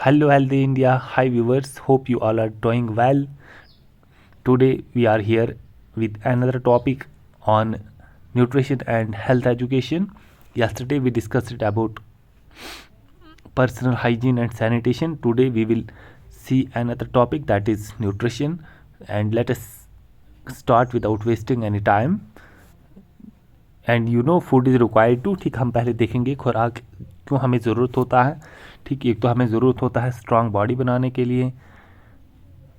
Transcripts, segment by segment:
Hello, healthy India. Hi, viewers. Hope you all are doing well. Today, we are here with another topic on nutrition and health education. Yesterday, we discussed about personal hygiene and sanitation. Today, we will see another topic, that is nutrition. And let us start without wasting any time. And you know food is required to, ठीक, हम पहले देखेंगे खुराक क्यों हमें ज़रूरत होता है। ठीक, एक तो हमें ज़रूरत होता है स्ट्रांग बॉडी बनाने के लिए,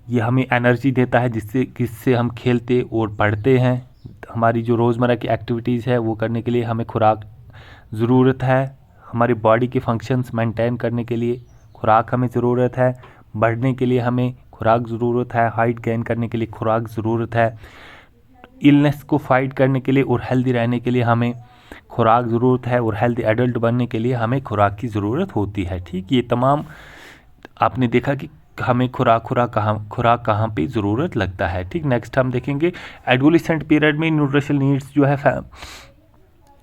ये हमें एनर्जी देता है जिससे हम खेलते और पढ़ते हैं। हमारी जो रोज़मर्रा की एक्टिविटीज़ है वो करने के लिए हमें खुराक ज़रूरत है। हमारी बॉडी के फंक्शंस मेंटेन करने के लिए खुराक हमें ज़रूरत है। बढ़ने के लिए हमें खुराक ज़रूरत है। हाइट गेन करने के लिए खुराक ज़रूरत है। इलनेस को फाइट करने के लिए और हेल्दी रहने के लिए हमें खुराक ज़रूरत है। और हेल्दी एडल्ट बनने के लिए हमें खुराक की ज़रूरत होती है। ठीक, ये तमाम आपने देखा कि हमें खुराक कहाँ पे ज़रूरत लगता है। ठीक, नेक्स्ट हम देखेंगे एडोलेसेंट पीरियड में न्यूट्रिशनल नीड्स जो है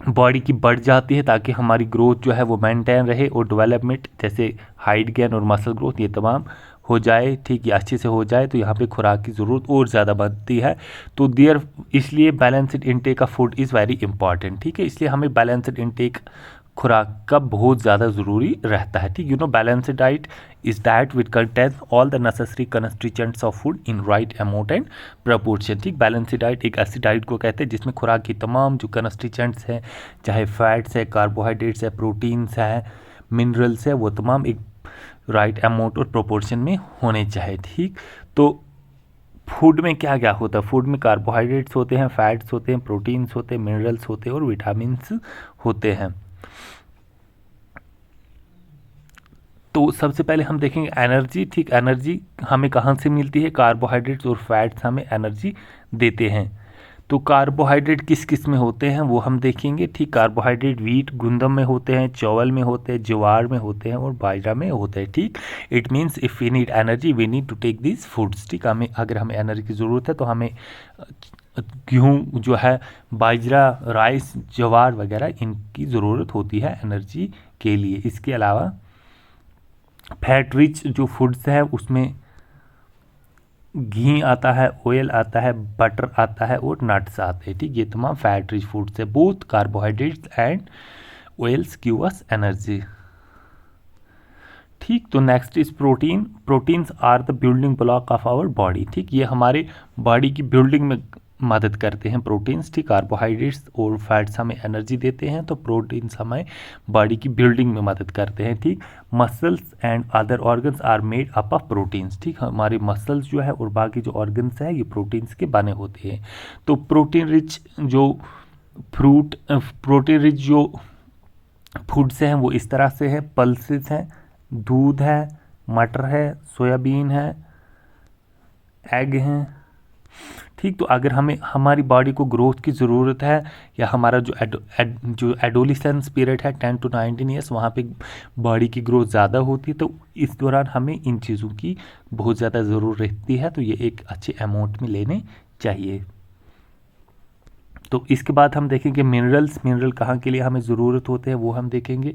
बॉडी की बढ़ जाती है ताकि हमारी ग्रोथ जो है वो मेंटेन रहे और डेवलपमेंट जैसे हाइट गेन और मसल ग्रोथ ये तमाम हो जाए। ठीक, ये अच्छे से हो जाए तो यहाँ पे खुराक की ज़रूरत और ज़्यादा बनती है। तो इसलिए balanced intake of food is very important. ठीक है, इसलिए हमें बैलेंस्ड इनटेक खुराक का बहुत ज़्यादा ज़रूरी रहता है। ठीक, you know balanced diet is diet which contains all the necessary constituents of food in right amount and proportion. ठीक, बैलेंस्ड डाइट एक ऐसी डाइट को कहते हैं जिसमें खुराक की तमाम जो कंस्टिट्यूएंट्स हैं, चाहे फैट्स है, कार्बोहाइड्रेट्स है, प्रोटीन्स है, मिनरल्स है, वो तमाम एक राइट अमाउंट और प्रोपोर्शन में होने चाहिए। ठीक, तो फूड में क्या क्या होता है? फूड में कार्बोहाइड्रेट्स होते हैं, फैट्स होते हैं, प्रोटीन्स होते हैं, मिनरल्स होते हैं और विटामिन्स होते हैं। तो सबसे पहले हम देखेंगे एनर्जी। ठीक, एनर्जी हमें कहाँ से मिलती है? कार्बोहाइड्रेट्स और फैट्स हमें एनर्जी देते हैं। तो कार्बोहाइड्रेट किस किस में होते हैं वो हम देखेंगे। ठीक, कार्बोहाइड्रेट वीट गुंदम में होते हैं, चावल में होते हैं, ज्वार में होते हैं और बाजरा में होते हैं। ठीक, it means if we need energy we need to take this foods. ठीक, अगर हमें एनर्जी की ज़रूरत है तो हमें गेहूँ जो है, बाजरा, राइस, ज्वार वगैरह इनकी ज़रूरत होती है एनर्जी के लिए। इसके अलावा फैट रिच जो फूड्स है उसमें घी आता है, ऑयल आता है, बटर आता है और नट्स आते हैं। ठीक, ये तमाम फैट रिच फूड्स है। Both carbohydrates and oils give us energy. ठीक, तो next is protein. Proteins are the building block of our body. ठीक, ये हमारे बॉडी की बिल्डिंग में मदद करते हैं प्रोटीन्स। ठीक, कार्बोहाइड्रेट्स और फैट्स हमें एनर्जी देते हैं तो प्रोटीन्स हमें बॉडी की बिल्डिंग में मदद करते हैं। ठीक, muscles and other organs are made up of proteins. ठीक, हमारे मसल्स जो है और बाकी जो ऑर्गन्स है ये प्रोटीन्स के बने होते हैं। तो प्रोटीन रिच जो फूड्स हैं वो इस तरह से है। पल्सेस हैं, दूध है, मटर है, सोयाबीन है, एग हैं। ठीक, तो अगर हमें हमारी बॉडी को ग्रोथ की ज़रूरत है या हमारा जो एडोलेसेंस पीरियड है 10 to 19 ईयर्स, वहाँ पे बॉडी की ग्रोथ ज़्यादा होती है तो इस दौरान हमें इन चीज़ों की बहुत ज़्यादा ज़रूरत रहती है। तो ये एक अच्छे अमाउंट में लेने चाहिए। तो इसके बाद हम देखेंगे मिनरल कहाँ के लिए हमें ज़रूरत होते हैं वो हम देखेंगे।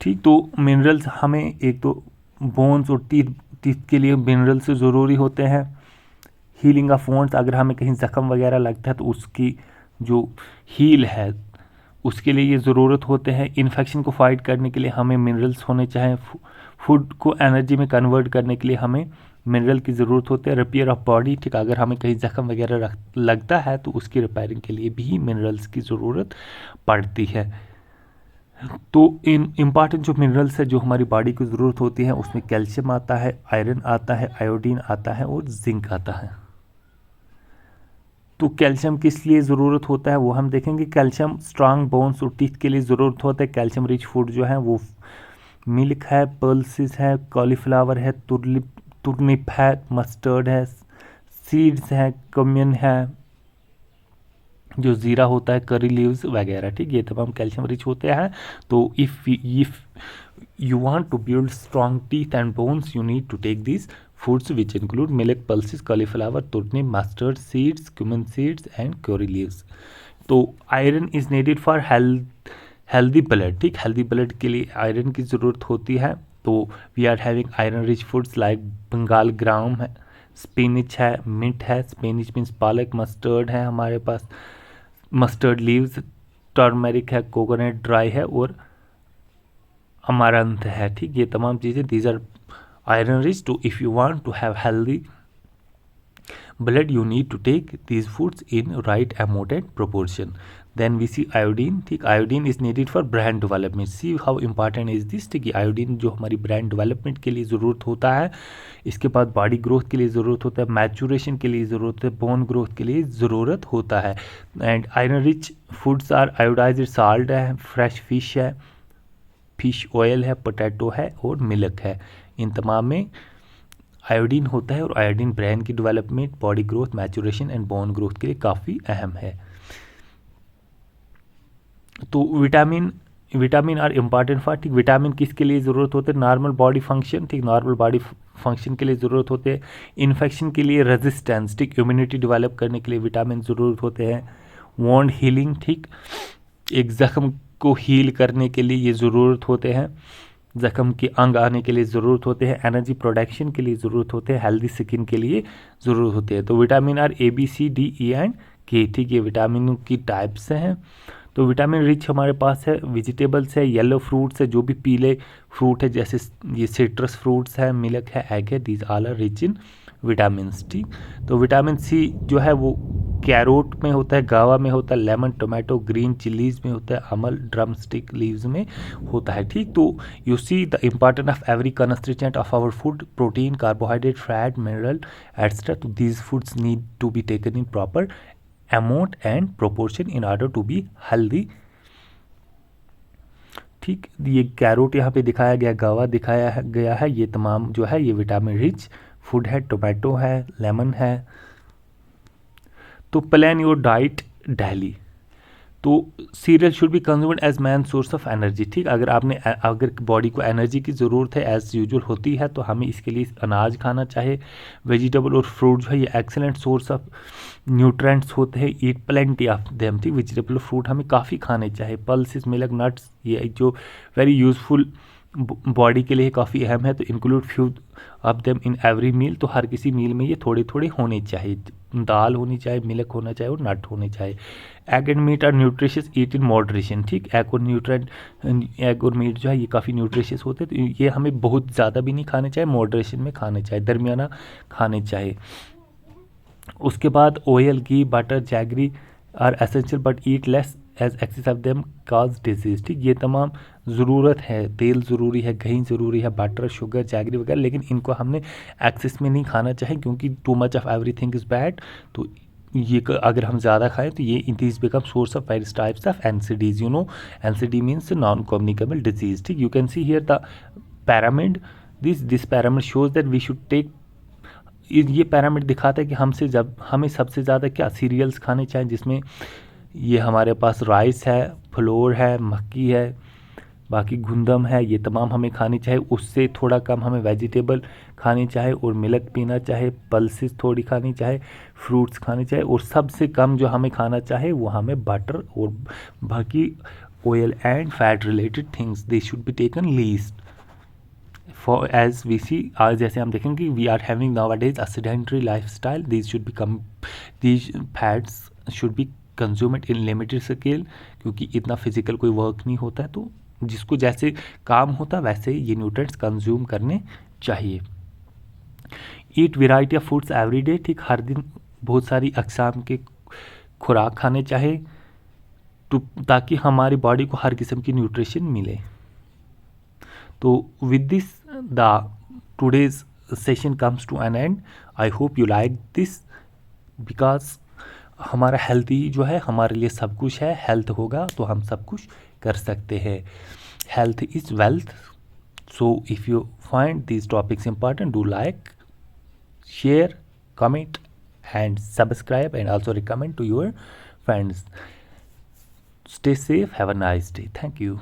ठीक, तो मिनरल्स हमें एक तो बोन्स और टीथ के लिए मिनरल्स ज़रूरी होते हैं। हीलिंग ऑफ वोंड्स, अगर हमें कहीं ज़ख्म वगैरह लगता है तो उसकी जो हील है उसके लिए ये ज़रूरत होते हैं। इन्फेक्शन को फाइट करने के लिए हमें मिनरल्स होने चाहिए। फूड को एनर्जी में कन्वर्ट करने के लिए हमें मिनरल की ज़रूरत होती है। रिपेयर ऑफ बॉडी, ठीक, अगर हमें कहीं ज़ख्म वगैरह लगता है तो उसकी रिपेयरिंग के लिए भी मिनरल्स की ज़रूरत पड़ती है। तो इम्पॉर्टेंट जो मिनरल्स है जो हमारी बॉडी को ज़रूरत होती है उसमें कैल्शियम आता है, आयरन आता है, आयोडीन आता है और जिंक आता है। तो कैल्शियम किस लिए ज़रूरत होता है वो हम देखेंगे। कैल्शियम स्ट्रांग बोन्स और टीथ के लिए ज़रूरत होता है। कैल्शियम रिच फूड जो है वो मिल्क है, पल्सेस है, कॉलीफ्लावर है, तुरनिप है, मस्टर्ड है, सीड्स है, कम्यन है, जो ज़ीरा होता है, करी लीव्स वगैरह। ठीक, ये तमाम कैल्शियम रिच होते हैं। तो if you want to build strong teeth and bones you need to take these foods which include millet, pulses, cauliflower, turnip, mustard seeds, cumin seeds and curry leaves. तो iron is needed for healthy blood। ठीक, healthy blood के लिए iron की ज़रूरत होती है। तो we are having iron rich foods like Bengal gram है, स्पिनिच है, मिंट है, स्पिनिच मीन्स पालक, मस्टर्ड है हमारे पास, मस्टर्ड लीव्स, टर्मरिक है, कोकोनट ड्राई है और अमारंथ है। ठीक, ये तमाम चीज़ें these are iron rich. To if you want to have healthy blood you need to take these foods in right amount and proportion. Then we see iodine. ठीक, iodine is needed for brain development. See how important is this. ठीक है, iodine जो हमारी brain development के लिए ज़रूरत होता है, इसके बाद बॉडी ग्रोथ के लिए ज़रूरत होता है, मैचुरेशन के लिए ज़रूरत है, बोन ग्रोथ के लिए ज़रूरत होता है। And iron rich foods are iodised salt है, फ्रेश फिश है, फिश ऑयल है, पोटैटो है और मिल्क है। इन तमाम में आयोडीन होता है और आयोडीन ब्रेन की development, body growth, maturation and bone growth के लिए काफ़ी अहम है। तो विटामिन आर इम्पॉर्टेंट फॉर, ठीक, विटामिन किसके लिए ज़रूरत होते हैं? नॉर्मल बॉडी फंक्शन, ठीक, नॉर्मल बॉडी फंक्शन के लिए ज़रूरत होते हैं। इन्फेक्शन के लिए रेजिस्टेंस, ठीक, इम्यूनिटी डेवलप करने के लिए विटामिन ज़रूरत होते हैं। वॉन्ड हीलिंग, ठीक, एक ज़ख्म को हील करने के लिए ये ज़रूरत होते हैं। ज़ख्म के अंग आने के लिए ज़रूरत होते हैं। एनर्जी प्रोडक्शन के लिए ज़रूरत होते हैं। हेल्दी स्किन के लिए ज़रूरत होते हैं। तो vitamin are A B C D E and K, ठीक, ये विटामिन की टाइप्स हैं। तो विटामिन रिच हमारे पास है वेजिटेबल्स है, येलो फ्रूट्स है, जो भी पीले फ्रूट है जैसे ये सिट्रस फ्रूट्स है, मिल्क है, एग है, these all are rich in vitamins. ठीक, तो विटामिन सी जो है वो कैरोट में होता है, गावा में होता है, लेमन, टोमेटो, ग्रीन चिलीज़ में होता है, अमल, ड्रम स्टिक लीव्स में होता है। ठीक, तो you see the important of every constituent of our food, protein, carbohydrate, fat, mineral etcetera. तो these foods need to be taken in proper amount and proportion in order to be healthy. ठीक, ये carrot यहाँ पे दिखाया गया, गावा दिखाया गया है, ये तमाम जो है ये विटामिन रिच फूड है। टोमेटो है, लेमन है। तो प्लान योर डाइट डेली। तो cereal should be consumed as main source of energy. ठीक, अगर बॉडी को एनर्जी की ज़रूरत है एज यूजुअल होती है तो हमें इसके लिए अनाज खाना चाहिए। वेजिटेबल और फ्रूट जो है ये एक्सेलेंट सोर्स ऑफ न्यूट्रेंट्स होते हैं। ईट प्लेंटी ऑफ देम। ठीक, वेजिटेबल फ्रूट हमें काफ़ी खाने चाहिए। पल्सेस, मिल्क, नट्स, ये जो वेरी यूजफुल बॉडी के लिए काफ़ी अहम है। तो include few of them in every meal. तो हर किसी मील में ये थोड़े थोड़े होने चाहिए। दाल होनी चाहिए, मिल्क होना चाहिए और नट होने चाहिए। Egg and meat are nutritious, eat in moderation. ठीक, एग और मीट जो है ये काफ़ी न्यूट्रिशियस होते हैं। तो ये हमें बहुत ज़्यादा भी नहीं खाने चाहिए, मॉडरेशन में खाने चाहिए, दरमियाना खाने चाहिए। उसके बाद oil, ghee, butter, jaggery are essential but eat less as excess of them cause disease. ठीक, ये तमाम ज़रूरत है। तेल ज़रूरी है, घी ज़रूरी है, बटर, शुगर, जैगरी वगैरह, लेकिन इनको हमने एक्सेस में नहीं खाना चाहिए क्योंकि too much of everything is bad. तो ये अगर हम ज़्यादा खाएं तो ये these become source of various types of NCDs. You know, NCD means non communicable disease. ठीक, you can see here the pyramid. This pyramid shows that we should take, ये पैरामिड दिखाता है कि हमें सबसे ज़्यादा क्या सीरियल्स खाने चाहिए, जिसमें ये हमारे पास राइस है, फ्लोर है, मक्की है, बाकी गुंदम है, ये तमाम हमें खानी चाहिए। उससे थोड़ा कम हमें वेजिटेबल खानी चाहिए और मिल्क पीना चाहिए, पल्सेस थोड़ी खानी चाहिए, फ्रूट्स खाने चाहिए और सबसे कम जो हमें खाना चाहिए वो हमें बटर और बाकी oil and fat related things, they should be taken least. For as we see, आज जैसे हम देखेंगे we are having nowadays a sedentary lifestyle, these fats should be consumed in limited scale, क्योंकि इतना फिजिकल कोई work नहीं होता है, तो जिसको जैसे काम होता वैसे ये न्यूट्रिएंट्स कंज्यूम करने चाहिए। Eat variety of foods every day. ठीक, हर दिन बहुत सारी अक़साम के खुराक खाने चाहिए ताकि हमारी बॉडी को हर किस्म की न्यूट्रिशन मिले। तो with this the today's session comes to an end. I hope you like this, because हमारा हेल्थी जो है हमारे लिए सब कुछ है। हेल्थ होगा तो हम सब कुछ कर सकते हैं। Health is wealth. So if you find these topics important, do like, share, comment and subscribe and also recommend to your friends. Stay safe. Have a nice day. Thank you.